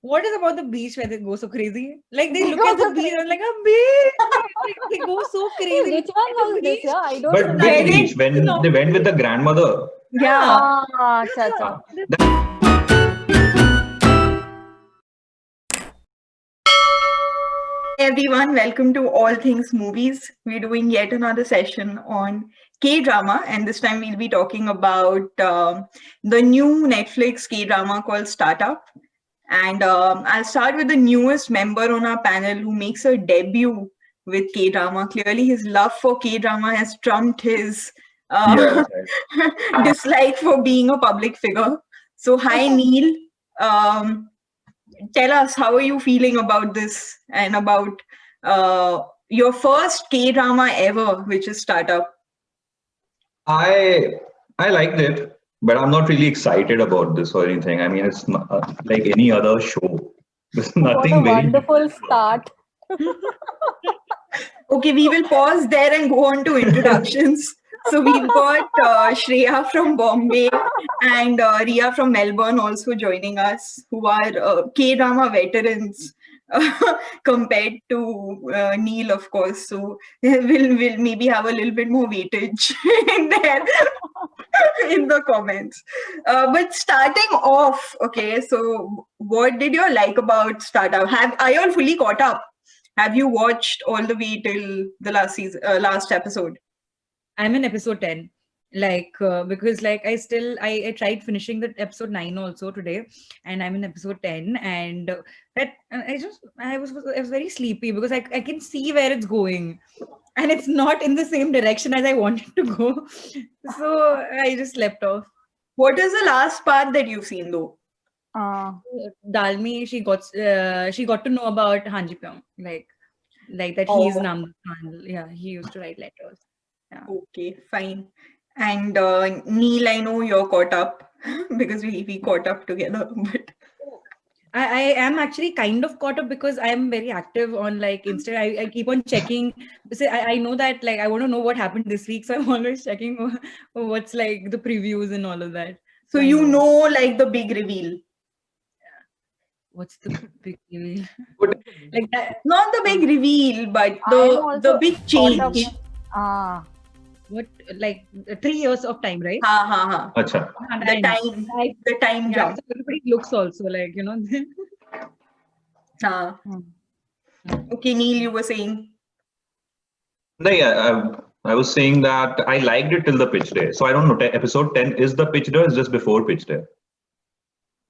What is about the beach where they go so crazy? Like they look at the beach and like a beach. Like, they go so crazy Which looking one at the was this? beach. Yeah, I don't But So which that remember. beach? is When they went with the grandmother? Yeah. Acha, acha. Hi everyone, welcome to All Things Movies. We're doing yet another session on K drama, and this time we'll be talking about the new Netflix K drama called Startup. And I'll start with the newest member on our panel who makes a debut with K drama. Clearly, his love for K drama has trumped his Yes. dislike for being a public figure. So, hi Neil. Um, Tell us, how are you feeling about this and about your first K drama ever, which is Startup? I I liked it, but I'm not really excited about this or anything. I mean, it's not, like any other show. There's What a nothing very wonderful different about start. Okay, we will pause there and go on to introductions. So we've got Shreya from Bombay and Ria from Melbourne also joining us, who are K drama veterans compared to Neil, of course. So we'll maybe have a little bit more weightage in there in the comments. But starting off, okay. So what did you like about Startup? Are you all fully caught up? Have you watched all the way till the last episode? I'm in episode 10. Because like I tried finishing the episode 9 also today, and I'm in episode 10, and that I was very sleepy because I can see where it's going, and it's not in the same direction as I wanted to go. So I just slept off. What is the last part that you've seen though? Uh, Dalmi, she got to know about Hanji Pyong, like that he's Oh, Namdul Khan. Yeah, he used to write letters. Yeah. okay, fine. And Neil, I know you're caught up because we caught up together. But I am actually kind of caught up because I'm very active on like Insta. I keep on checking. So I know that like I want to know what happened this week, so I'm always checking what's like the previews and all of that. so So I you know know, like the big reveal, what's the big reveal. it. Like that. not the big reveal, but I am the also big caught up. change. What, like 3 years of time, right? Ha ha ha. Acha. The time, I, the time yeah, jump. so everybody looks also like Ha. Hmm. Okay, Neil, you were saying. No, yeah, I was saying that I liked it till the pitch day. So I don't know. Episode 10 is the pitch day or is just before pitch day?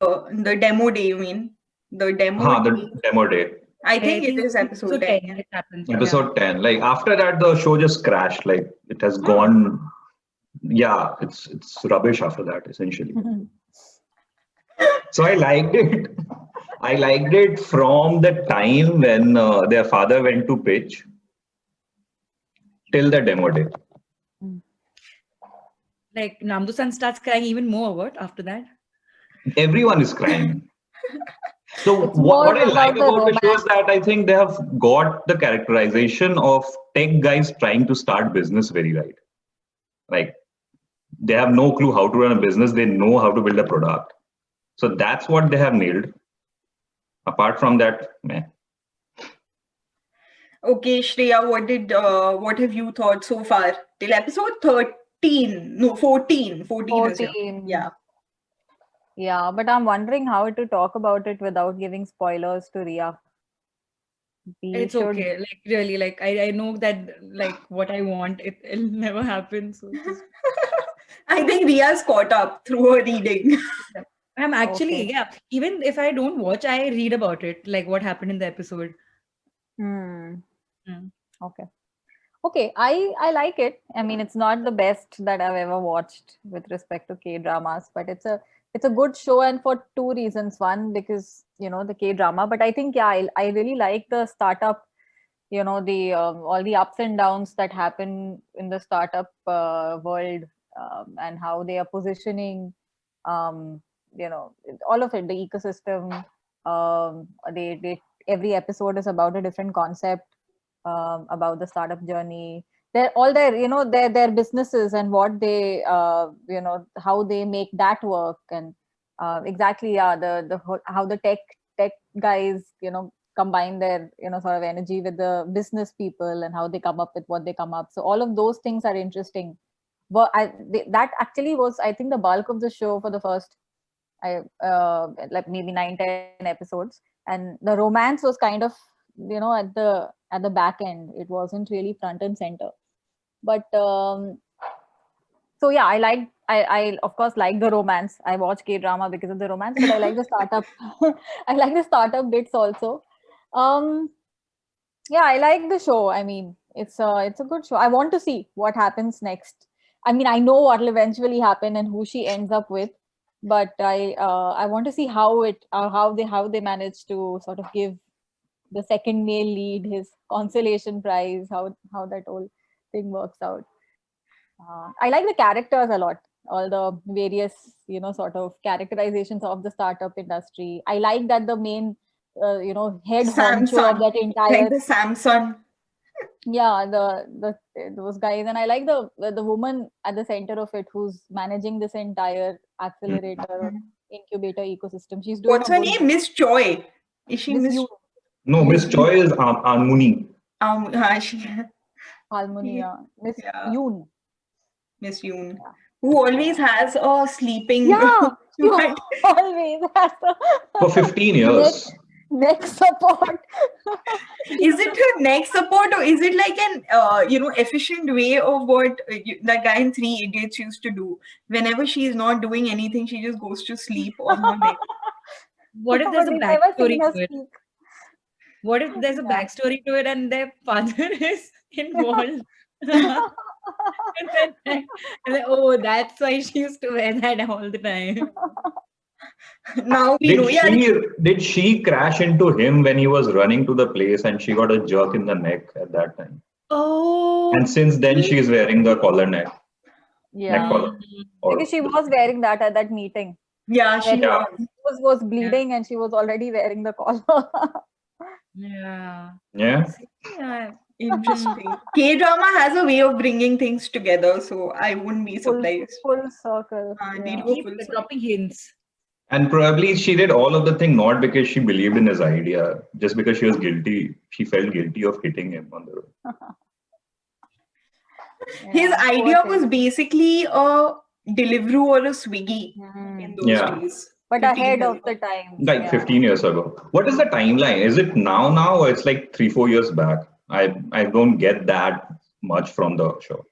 The demo day, you mean? The demo The day. demo day. I I think it think is episode 10. Yeah. it happens. Episode 10. Like after that, the show just crashed. Like it has Oh. gone. Yeah, it's rubbish after that, essentially. So I liked it. I liked it from the time when their father went to pitch till the demo day. Like Namdo-san starts crying even more. What after that? Everyone is crying. So It's more what I like about the about the show is romance. that I think they have got the characterization of tech guys trying to start business very right. Like they have no clue how to run a business. They know how to build a product. So that's what they have nailed. Apart from that, meh. Okay, Shreya, what have you thought so far till episode 13? No, 14. 14 is here. 14. Yeah. Yeah, but I'm wondering how to talk about it without giving spoilers to Ria. We It's should. okay. Like really, like I know that like what I want, it'll never happen. So just I think Ria's caught up through her reading. I'm actually, Okay. yeah. Even if I don't watch, I read about it, like what happened in the episode. Hmm. Mm. Okay. Okay. I like it. I mean, it's not the best that I've ever watched with respect to K dramas, but it's a good show, and for two reasons. One, because the K drama, but I think yeah, I really like the startup. The all the ups and downs that happen in the startup world, and how they are positioning. Um, all of it, the ecosystem. They every episode is about a different concept, about the startup journey. They're all their businesses and what they how they make that work, and exactly, yeah, how the tech tech guys, combine their, sort of energy with the business people and how they come up with what they come up. So all of those things are interesting. But that actually was, I think, the bulk of the show for the first, like maybe 9-10 episodes. And the romance was kind of, at the back end. It wasn't really front and center. But so yeah, I of course like the romance. I watch K-drama because of the romance, but I like the startup. I like the startup bits also. Yeah, I like the show. I mean, it's a good show. I want to see what happens next. I mean, I know what will eventually happen and who she ends up with, but I want to see how they manage to sort of give the second male lead his consolation prize, how that whole thing works out. I like the characters a lot, all the various, sort of characterizations of the startup industry. I like that the main, head honcho of that entire, like the Samsung. yeah, those guys. And I like the woman at the center of it who's managing this entire accelerator incubator ecosystem. She's doing What's her name? Miss Choi. Is she Miss? No, Miss Choi is Anmuni. Harmonia. Miss Yoon. Miss Yoon, who always has a sleeping. Yeah, always has for 15 years. Neck support. Is it her neck support, or is it like an efficient way of what that guy in Three Idiots used to do? Whenever she is not doing anything, she just goes to sleep on her neck. What if there's a backstory to it? What if there's a backstory to it and their father is involved? and then, oh, that's why she used to wear that all the time. Now we know. Did she crash into him when he was running to the place and she got a jerk in the neck at that time? Oh. And since then she is wearing the collar neck. Yeah. Neck collar. Because she was wearing that at that meeting. Yeah, she was bleeding and she was already wearing the collar. Yeah. Interesting. K-drama has a way of bringing things together, so I wouldn't be surprised. Full circle. Keep dropping hints. And probably she did all of the thing not because she believed in his idea, just because she was guilty. She felt guilty of hitting him on the road. His idea was basically a Deliveroo or a Swiggy in those days. But ahead of the time. Like 15 years ago. What is the timeline? Is it now or it's like 3-4 years back? I don't get that much from the show.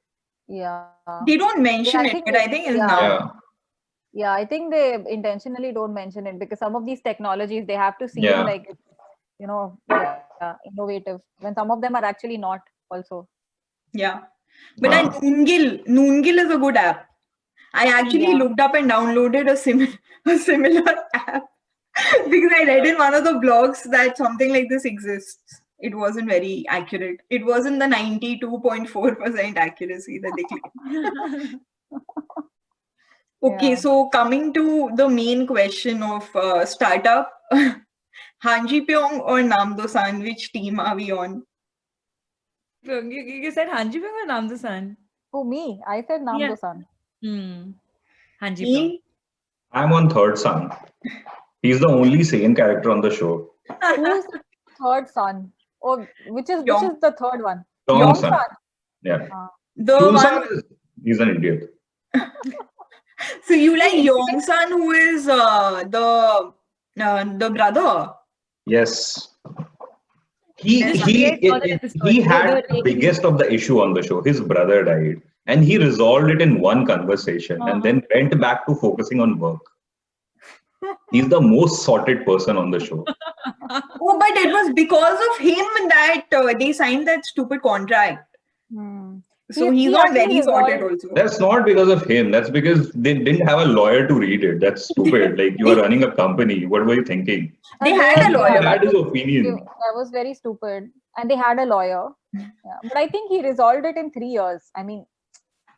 Yeah. They don't mention it, but I think it's now. Yeah, I think they intentionally don't mention it because some of these technologies, they have to seem like, innovative, when some of them are actually not also. Yeah. But Noongil is a good app. I actually looked up and downloaded a similar app because I read in one of the blogs that something like this exists. It wasn't very accurate. It wasn't the 92.4% accuracy that they claim. Okay, so coming to the main question of startup, Han Ji Pyong or Nam Do-san, which team are we on? You said Han Ji Pyong or Nam Do-san? Oh, me? I said Nam Do-san. Han Ji Pyong. I'm on third son. He's the only sane character on the show. Who's the third son? Oh, which is the third one? Yong-san. Yeah. He's an idiot. So you like Yong-san, who is the brother? Yes. He had the biggest of the issue on the show. His brother died. And he resolved it in one conversation and then went back to focusing on work. He's the most sorted person on the show. Oh, but it was because of him that they signed that stupid contract. So he's not very sorted also. That's not because of him. That's because they didn't have a lawyer to read it. That's stupid. Like, you are running a company. What were you thinking? They had a lawyer. He had his opinion. That was very stupid. And they had a lawyer. But I think he resolved it in 3 years. I mean,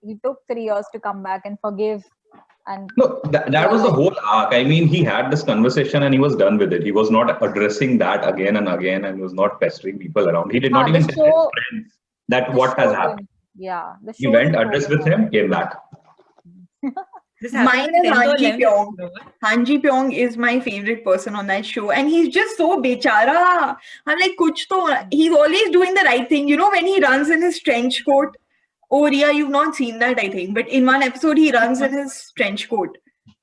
he took 3 years to come back and forgive. And no, that was the whole arc. I mean, he had this conversation and he was done with it. He was not addressing that again and again and was not pestering people around. He did not even tell his friends that what has happened. Yeah. He went, addressed with him, came back. This happened Mine in is 10th or Hanji 11th Pyong. episode. Hanji Pyong is my favorite person on that show, and he's just so bechara. I'm like, kuch to. He's always doing the right thing. You know, when he runs in his trench coat. Oh, Ria, you've not seen that, I think. But in one episode, he runs in his trench coat.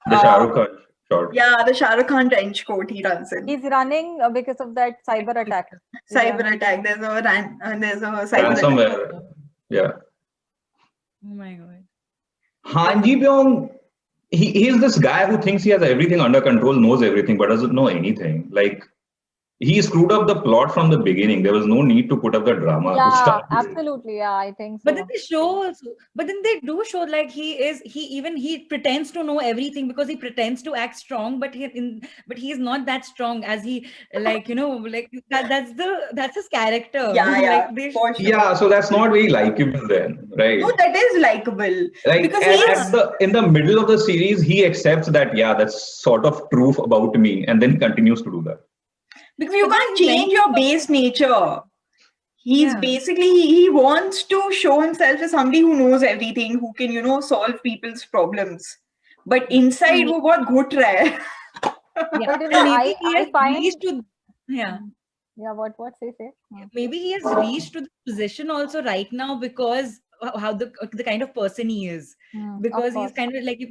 The Shah Rukh Khan shot. Yeah, the Shah Rukh Khan trench coat he runs in. He's running because of that cyber attack. He's Cyber running. attack. There's a cyber attack. Ransomware. Yeah. Oh my god. Hanji Pyong, he's this guy who thinks he has everything under control, knows everything, but doesn't know anything. Like, he screwed up the plot from the beginning. There was no need to put up the drama to Yeah, start with. absolutely. Yeah, I think so. But then they show also, but then they do show like he pretends to know everything because he pretends to act strong, but he's not that strong as he like that's his character. Yeah, Like they for sure. Yeah, so that's not very likable then, right? No, that is likable. Like because in the middle of the series, he accepts that, yeah, that's sort of truth about me, and then continues to do that. Because you But can't then change when- your base nature. He's Yeah. basically, he wants to show himself as somebody who knows everything, who can, solve people's problems. But inside, वो बहुत घुट रहा है. yeah. But, you know, Maybe he I has find- reached to yeah. Yeah, what say? Yeah. Maybe he has reached to the position also right now because how the kind of person he is. Of Because he's course. kind of like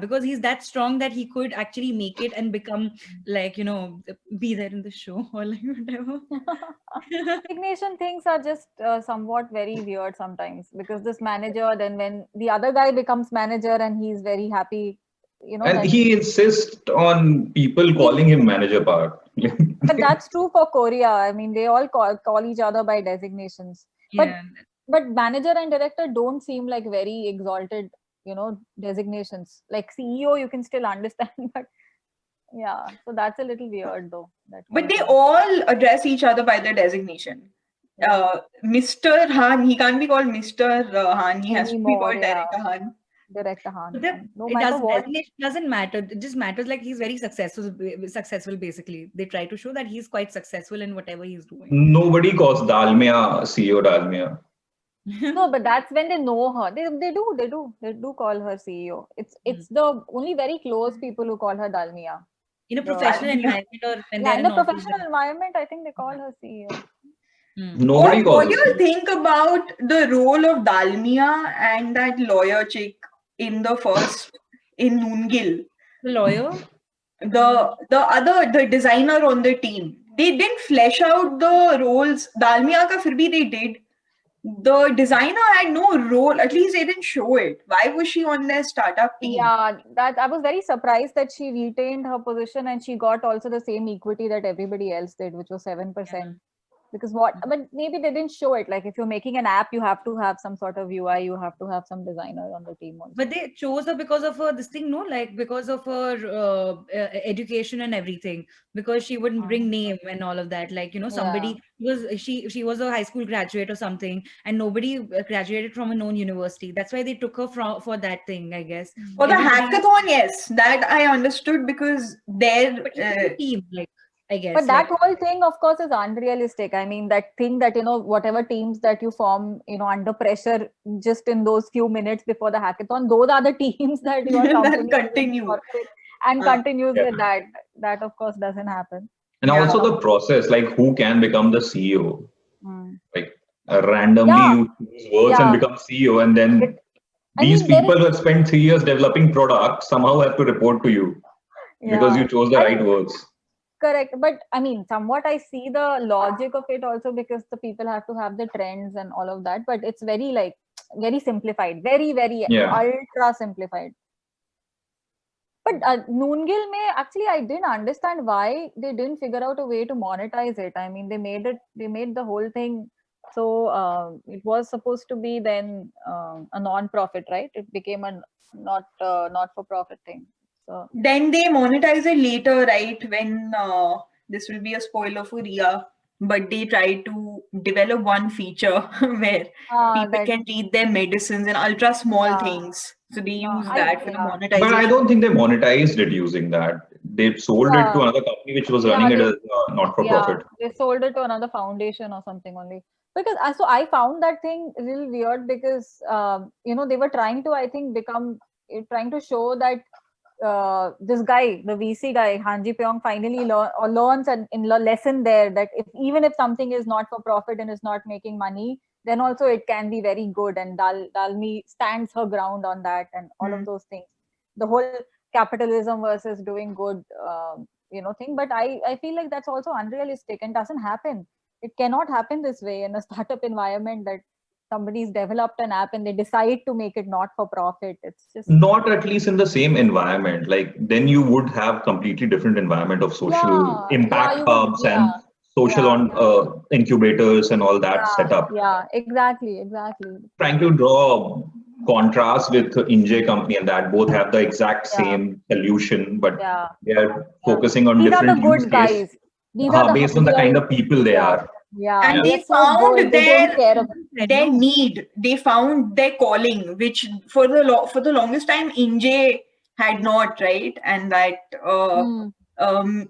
because he's that strong that he could actually make it and become like be there in the show or like whatever. Resignation things are just somewhat very weird sometimes because this manager, then when the other guy becomes manager and he's very happy, And then- he insists on people calling him Manager Park. but that's true for Korea. I mean, they all call each other by designations. But- Yeah. But manager and director don't seem like very exalted, designations. Like CEO, you can still understand, but yeah, so that's a little weird though. That But whole they thing. all address each other by their designation. Mr. Han, he can't be called Mr. Han, he has to be Anymore, called yeah. Director Han. Director Han. But and no it matter what. designation doesn't matter. It just matters like he's very successful basically. They try to show that he's quite successful in whatever he's doing. Nobody calls Dalmia CEO Dalmia. No, but that's when they know her. They do call her CEO. It's the only very close people who call her Dalmia. In a Yeah. professional environment or when Yeah, they're in the office, professional environment, I think they call her CEO. Nobody What calls do you her CEO. think about the role of Dalmia and that lawyer chick in Noongil? the lawyer. The designer on the team? They didn't flesh out the roles. Dalmia ka fir bhi they did. The designer had no role. At least they didn't show it. Why was she on their startup team? Yeah, that I was very surprised that she retained her position and she got also the same equity that everybody else did, which was 7%. Because but maybe they didn't show it. Like if you're making an app, you have to have some sort of UI, you have to have some designer on the team also. But they chose her because of her this thing, no? Like because of her education and everything. Because she would bring name and all of that. Like somebody she was a high school graduate or something, and nobody graduated from a known university. That's why they took her for that thing, I guess. For the Everybody- hackathon, yes, that I understood because their But even the team, like I guess. But that like, whole thing, of course, is unrealistic. I mean, that thing that, whatever teams that you form, under pressure just in those few minutes before the hackathon, those are the teams that your That company continue. incorporate and continues Yeah. with that. That, of course, doesn't happen. And Yeah. also the process, like who can become the CEO? Mm. Randomly Yeah. you choose words Yeah. and become CEO, and then I these mean, there people who have spent 3 years developing products somehow have to report to you because Yeah. you chose the right words. Correct. But I mean, somewhat I see the logic of it also because the people have to have the trends and all of that. But it's very very simplified, very, very Yeah. ultra simplified. But Noongil actually, I didn't understand why they didn't figure out a way to monetize it. I mean, they made the whole thing. So it was supposed to be then a non-profit, right? It became a not for profit thing. So Then they monetize it later, right? When this will be a spoiler for Ria, but they try to develop one feature where people that- can read their medicines and ultra small Yeah. things. So they Yeah, use I- that for the yeah. monetization. But I don't think they monetized it using that. They sold it to Yeah. another company which was Yeah, running it they- as not for profit. They sold it to another foundation or something only. Because so I found that thing a little weird because they were trying to, I think, become trying to show that this guy, the VC guy, Han Ji Pyong, finally learns a lesson there that even if something is not for profit and is not making money, then also it can be very good. And Dalmi stands her ground on that, and all of those things. The whole capitalism versus doing good, thing. But I feel like that's also unrealistic and doesn't happen. It cannot happen this way in a startup environment, that somebody's developed an app and they decide to make it not for profit. It's just not at least in the same environment. Like then you would have completely different environment of social impact hubs and social on incubators and all that setup. Yeah, exactly. Trying to draw contrast with Injay company and that both have the exact same solution, but they are focusing on These different are the good use guys. case These are based on the kind of people they are. Yeah, and they found their need. They found their calling, which for the longest time Injay had not, right? And that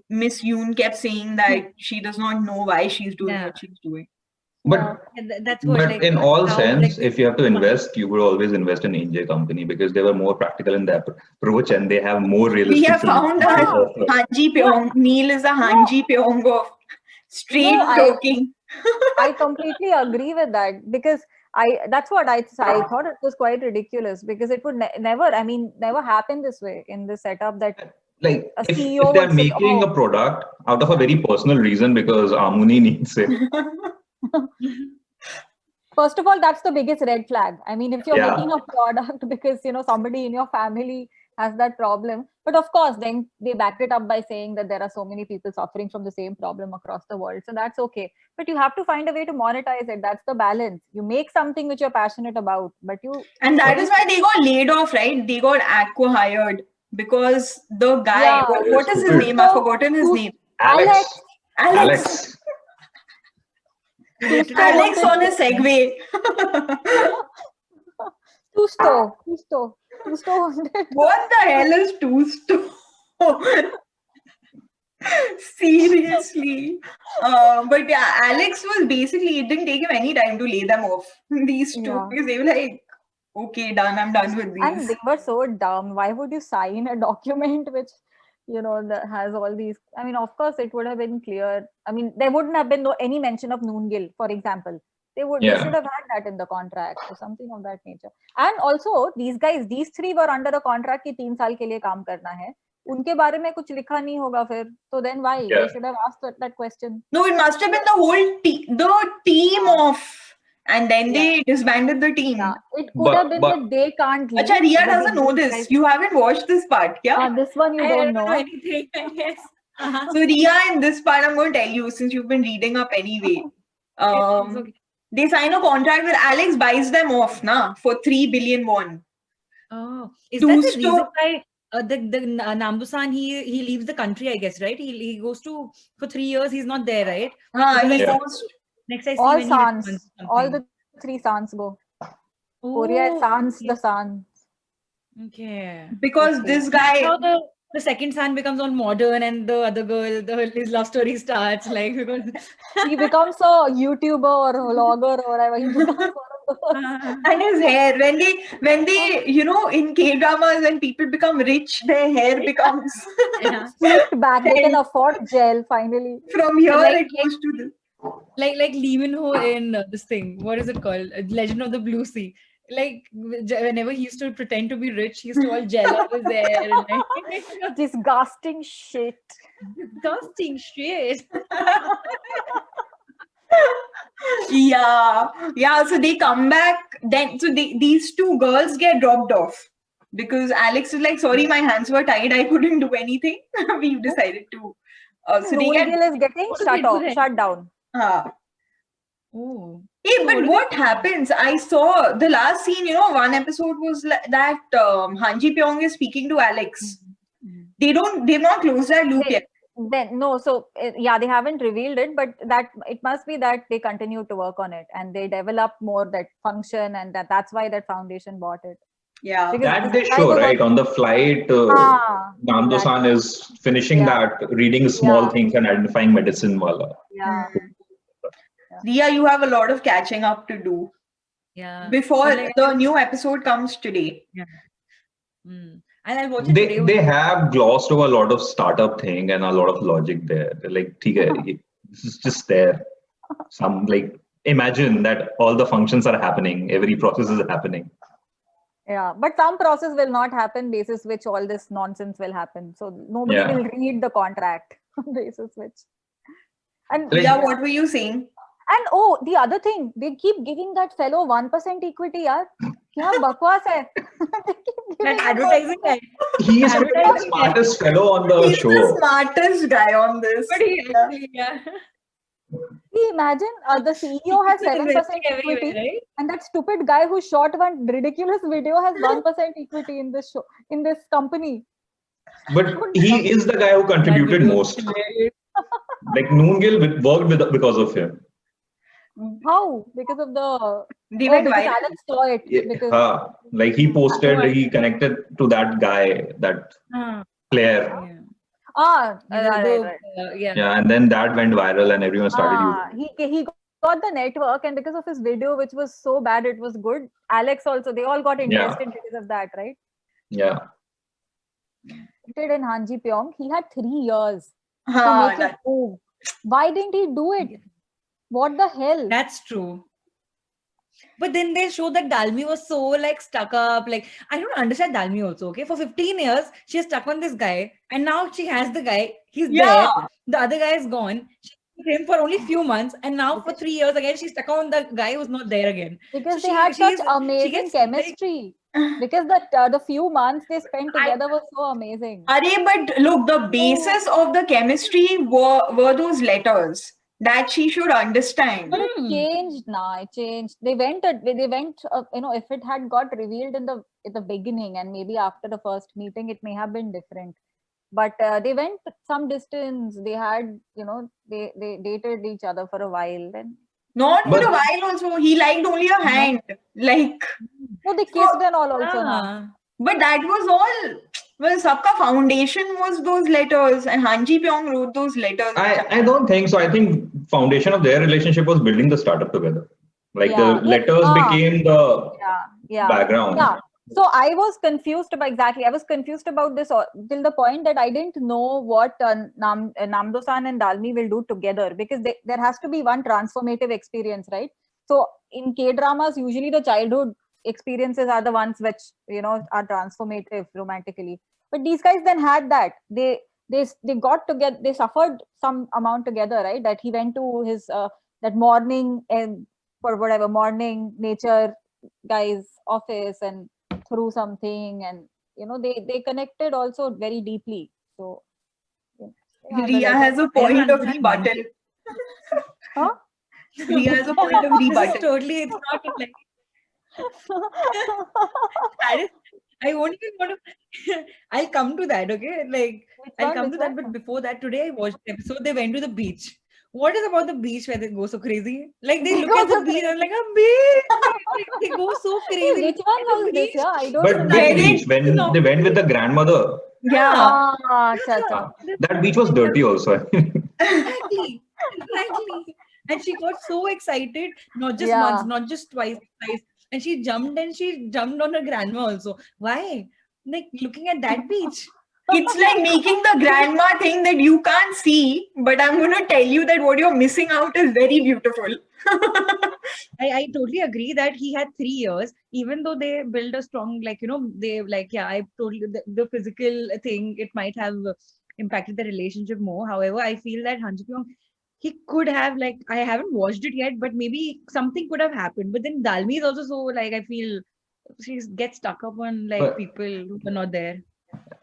Miss Yoon kept saying that she does not know why she's doing what she's doing. But that's what, but in all sense, if you have to invest, you would always invest in Injay company because they were more practical in their approach and they have more realistic. We have found our Han Ji Pyong. Neil is a Han Ji Pyong of straight talking. I completely agree with that, because that's what I thought it was quite ridiculous, because it would never happen this way in the setup that like if they're making a product out of a very personal reason because Amuni needs it. First of all, that's the biggest red flag. I mean, if you're making a product because somebody in your family has that problem, but of course then they backed it up by saying that there are so many people suffering from the same problem across the world, so that's okay. But you have to find a way to monetize it. That's the balance. You make something which you're passionate about, but and that is why they got laid off, right? They got Aqua hired because the guy, what is his name? I've forgotten his name. Alex. Alex on a Segway. Tusto. What the hell is Tusto? Seriously. But yeah, Alex was basically, it didn't take him any time to lay them off. These two, because they were like, okay, done, I'm done with these. And they were so dumb. Why would you sign a document which, that has all these? I mean, of course, it would have been clear. I mean, there wouldn't have been any mention of Noon Gill, for example. They should have had that in the contract or something of that nature. And also, these three were under a contract कि 3 साल के लिए काम करना है. उनके बारे में कुछ लिखा नहीं होगा फिर. So then why? They should have asked that question. No, it must have been the whole team of, and then they disbanded the team. Yeah. It could have been that they can't leave. Acha, Ria doesn't know this. You haven't watched this part, yeah? This one you don't know. Anything, yes. So Ria, in this part, I'm going to tell you, since you've been reading up anyway. They sign a contract where Alex buys them off for 3 billion won. Oh, is that the reason why the Nambusan he leaves the country? I guess, right? He goes to for 3 years. He's not there, right? Next I see all Sans, all the 3 Sans go. Korea is Sans, the Sans. Okay. Because this guy. Now the second son becomes all modern, and the other girl, his love story starts like because he becomes a YouTuber or a vlogger or whatever. He becomes one of those. And his hair, when they in K-dramas, when people become rich, their hair becomes flipped back. They can afford gel finally. From here it goes to this. Like Lee Min Ho in this thing. What is it called? Legend of the Blue Sea. Like whenever he used to pretend to be rich, he used to all gel up his hair. And disgusting shit. Disgusting shit. Yeah. So they come back. Then these two girls get dropped off because Alex is like, sorry, my hands were tied. I couldn't do anything. We've decided to. So Noon Gill is getting shut down. Oh. Hey, but what happens? I saw the last scene, one episode was that Han Ji Pyong is speaking to Alex. They've not closed that loop yet. Then no, so they haven't revealed it, but that it must be that they continue to work on it and they develop more that function, and that's why that foundation bought it. Yeah, because that they show right on the flight. Nando-san is finishing that, reading small things and identifying medicine. Wala. Yeah. Ria, you have a lot of catching up to do. Yeah. Before the new episode comes today. Yeah. And I'll watch it They today. they have glossed over a lot of startup thing and a lot of logic there. They're like, "ठीक है, this is just there." Some like imagine that all the functions are happening, every process is happening. Yeah, but some process will not happen basis which all this nonsense will happen. So nobody Yeah. will read the contract basis which. And Like- Yeah, what were you saying? And oh, the other thing, they keep giving that fellow 1% equity, yaar. Kya bakwas hai? They keep That giving him advertising 1%. guy. He is Advertising the guy. smartest fellow on the He's show. the smartest guy on this. But he actually, yeah. See, imagine the CEO has He's 7% investing everywhere, equity, right? and that stupid guy who shot one ridiculous video has 1% equity in this show, in this company. But he is the guy who contributed That video most. is hilarious. Like Noongill worked because of him. How? Because of the They oh, went because viral. Alex saw it. Yeah, Because like he posted, he connected to that guy, that Ah, player. yeah. right. Yeah. Yeah, and then that went viral and everyone started using it. He got the network, and because of his video, which was so bad, it was good. Alex also, they all got interested because of that, right? Yeah. Did in Han Ji Pyong, he had 3 years to Haan, make it move. Why didn't he do it? What the hell? That's true. But then they show that Dalmi was so like stuck up. Like, I don't understand Dalmi also. Okay, for 15 years she's stuck on this guy, and now she has the guy. He's Yeah. there. The other guy is gone. She's with him for only few months, and now for 3 years again she's stuck on the guy who's not there again. Because So they had such she amazing gets, like- chemistry. Because the few months they spent together was so amazing. Arey, but look, the basis of the chemistry were those letters that she should understand. But it changed now. It changed. They went. If it had got revealed in the beginning, and maybe after the first meeting, it may have been different. But they went some distance. They had, they dated each other for a while. Then Not for But- a while also. He liked only a hand. Like, no, they kissed and all also now. Ah. but that was all. Well, Sabka foundation was those letters, and Han Ji Pyong wrote those letters. I don't think so. I think foundation of their relationship was building the startup together. Like Yeah. the letters became the Yeah. background. Yeah. So I was confused about I was confused about this till the point that I didn't know what Namdo-san and Dalmi will do together, because there has to be one transformative experience, right? So in K-dramas, usually the childhood experiences are the ones which are transformative romantically. But these guys then had that. They got together. They suffered some amount together, right? That he went to his that morning and for whatever morning nature guy's office and through something, and they connected also very deeply. So yeah, the Ria letter- has a point of understand rebuttal. Huh? Ria has a point of This is rebuttal. totally, it's not like I won't even want to. I'll come to that, okay? Like, Which I'll one? come Which to that, one? but before that, today I watched the episode. They went to the beach. What is about the beach where they go so crazy? Like, they They look go at the so beach and like, a beach! Like, they go so Hey, crazy. which one at the was this? beach. Yeah, I don't But remember. which Very- beach? When No. they went with the grandmother, Yeah. Acha, acha. that beach was dirty also. Exactly. Exactly. And she got so excited, not just Yeah. once, not just twice. And she jumped on her grandma also. Why? Like, looking at that beach. It's like making the grandma thing that you can't see, but I'm going to tell you that what you're missing out is very beautiful. I totally agree that he had 3 years, even though they build a strong, I totally, the physical thing, it might have impacted the relationship more. However, I feel that Han Ji Pyong, he could have, like, I haven't watched it yet, but maybe something could have happened. But then Dalmi is also so, like, I feel she gets stuck up on, like, But- people who are not there.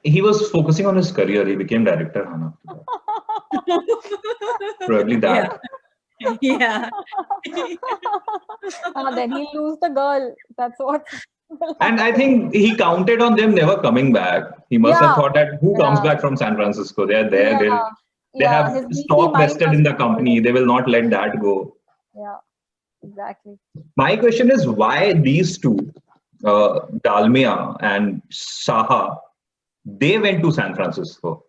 He was focusing on his career. He became director, Hana. Probably that. Yeah. Then he'll lose the girl. That's what. And I think he counted on them never coming back. He must have Yeah. thought that who comes Yeah. back from San Francisco? They are there. Yeah. They Yeah, have his beefy stock mind vested was in the good. company. They will not let that go. Yeah, exactly. My question is why these two, Dalmia and Saha, they went to San Francisco.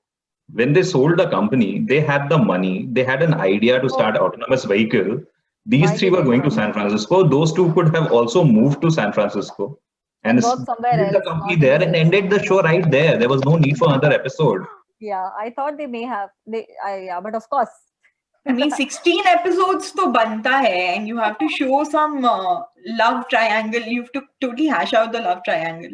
When they sold the company, they had the money. They had an idea to start autonomous vehicle. These Why three did were they going to go? San Francisco. Those two could have also moved to San Francisco and Work somewhere built the else, company not there in and this. ended the show right there. There was no need for another episode. Yeah, I thought they may have. Yeah, but of course. I mean, 16 episodes to banta hai, and you have to show some love triangle. You have to totally hash out the love triangle.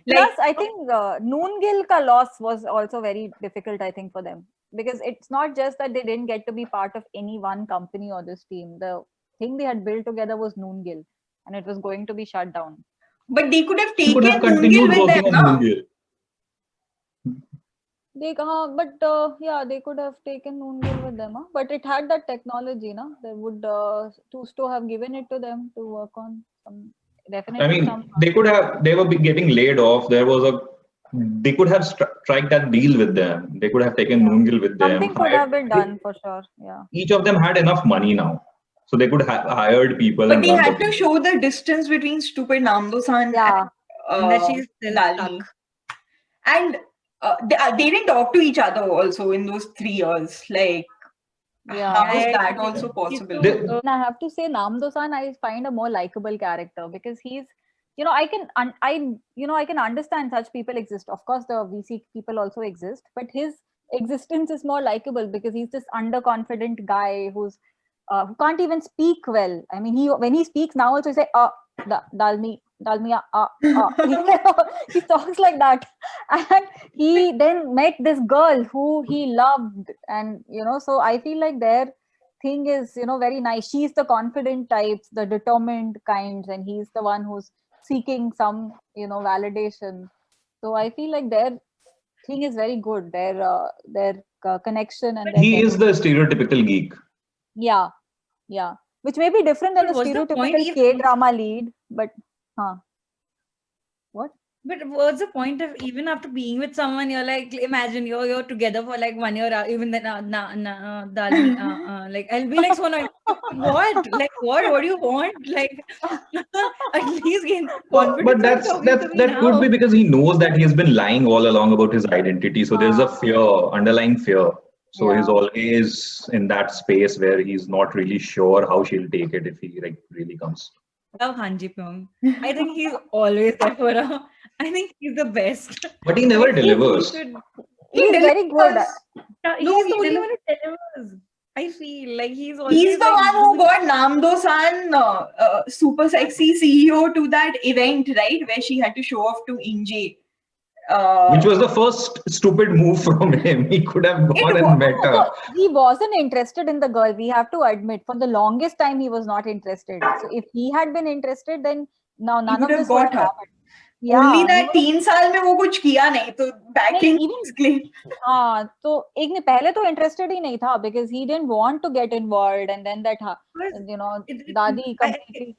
Plus, I think Noongil ka loss was also very difficult, I think, for them. Because it's not just that they didn't get to be part of any one company or this team. The thing they had built together was Noongil, and it was going to be shut down. But they could have They taken could have Noongil continued with them, working on na? Moongil. Yeah, they could have taken Noongil with them. But it had that technology, no? They would Tusto have given it to them to work on some. Definitely I mean, some. they were getting laid off. They could have strike that deal with them. They could have taken Noongil with them. Something could have been done for sure. Yeah. Each of them had enough money now, so they could have hired people. But and they run the had to business. show the distance between stupid Namdo-san Yeah. And that she's still Dalmi. stuck. And they didn't talk to each other also in those 3 years. Like, Yeah. how was I that think also possible? And I have to say, Namdo-san, I find a more likable character because he's, I can understand such people exist. Of course, the VC people also exist, but his existence is more likable because he's this underconfident guy who can't even speak well. I mean, when he speaks now, also he say, Dalmi, he talks like that, and he then met this girl who he loved, and so I feel like their thing is very nice. She's the confident types, the determined kinds, and he's the one who's seeking some validation. So I feel like their thing is very good. Their connection and He is the stereotypical geek. yeah, which may be different than But the was the point stereotypical if- K-drama lead, but what? But what's the point of even after being with someone, you're like, imagine you're together for like 1 year, even then, Dalmi, like I'll be like, so annoyed. What? Like what do you want? Like at least gain confidence. But that could be because he knows that he has been lying all along about his identity. So there's a fear, underlying fear. So he's always in that space where he's not really sure how she'll take it if he like really comes. Love Han Ji Pyong. I think he's always there for her. I think he's the best. But he never delivers. He's very good. He's No, the he only delivers. one who delivers. I feel like he's always He's the like, one who got Namdo-san, super sexy CEO, to that event, right? Where she had to show off to Inje. Which was the first stupid move from him. He could have gone It and met her. No, he wasn't interested in the girl. We have to admit, for the longest time, he was not interested. So if he had been interested, then now none would of have this would have got her. happened. Yeah, Only that 3 साल में वो कुछ किया नहीं, तो backing even- explain. हाँ, तो एक ने पहले तो interested ही नहीं था because he didn't want to get involved, and then that Dadi completely.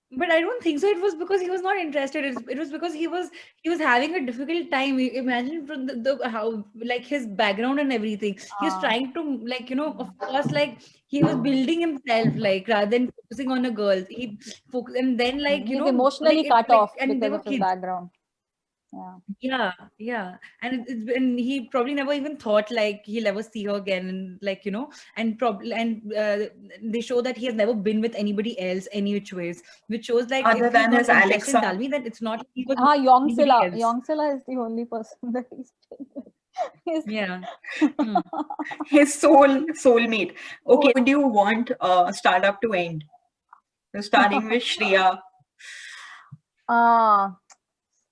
But I don't think so. It was because he was not interested. It was because he was having a difficult time. Imagine from the how like his background and everything. He's trying to like of course like he was building himself like rather than focusing on a girl. He focused and then like He's emotionally like, cut off and they because were of his kids. background. Yeah, and he probably never even thought like he'll ever see her again, and like and probably they show that he has never been with anybody else any which ways, which shows like Other if than he's his not interested in Alexa. Dalmi, then it's not he was with Yongsila. anybody else. Yongsila is the only person that he's been with. Yeah. His soulmate. Okay, would you want startup to end? So starting with Shreya.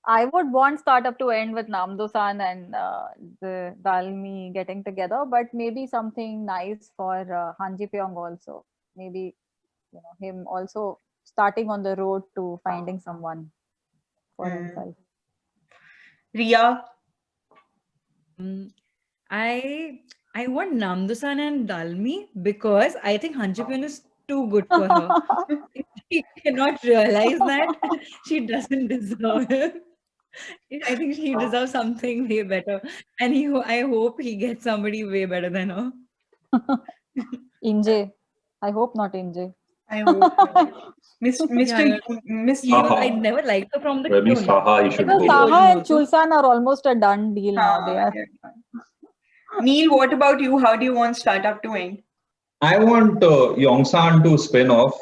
I would want startup to end with Namdo-san and the Dalmi getting together, but maybe something nice for Han Ji Pyong also. Maybe him also starting on the road to finding someone for himself. Riya. I want Namdo-san and Dalmi because I think Han Ji Pyong is too good for her. She cannot realize that she doesn't deserve him. I think he deserves something way better, and I hope he gets somebody way better than her. Inje. I hope not Inje. I hope. Mr. I never liked her from the Maybe tune. Saha, he should Because go. Saha and Chulsan are almost a done deal now. They are. Neil, what about you? How do you want startup to end? I want Yongsan to spin off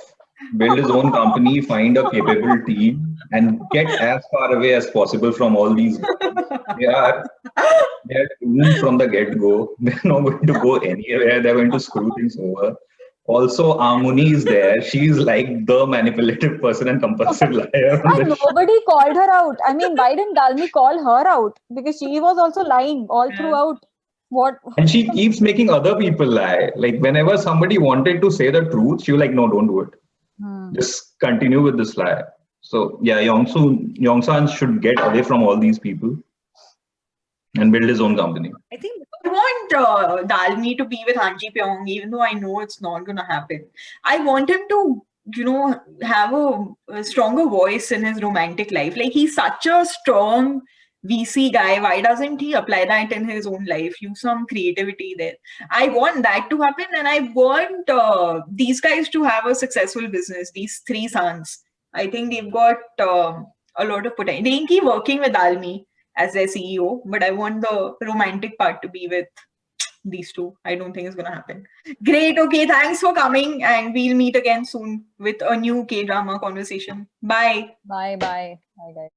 build his own company, find a capable team, and get as far away as possible from all these guys. They are doomed from the get-go. They're not going to go anywhere. They're going to screw things over. Also, Amuni is there. She's like the manipulative person and compulsive liar on And the show. nobody called her out. I mean, why didn't Dalmi call her out? Because she was also lying all Yeah. throughout. What? And she keeps making other people lie. Like whenever somebody wanted to say the truth, she was like, no, don't do it. Hmm. Just continue with this lie. So yeah, Yongsan should get away from all these people and build his own company. I think I want Dalmi to be with Han Ji Pyong, even though I know it's not going to happen. I want him to, have a stronger voice in his romantic life. Like, he's such a strong VC guy. Why doesn't he apply that in his own life? Use some creativity there. I want that to happen, and I want these guys to have a successful business. These three sons, I think they've got a lot of potential. They can keep working with Dalmi as their CEO, but I want the romantic part to be with these two. I don't think it's gonna happen. Great. Okay, thanks for coming, and we'll meet again soon with a new K-drama conversation. Bye. Bye, bye. Bye, guys.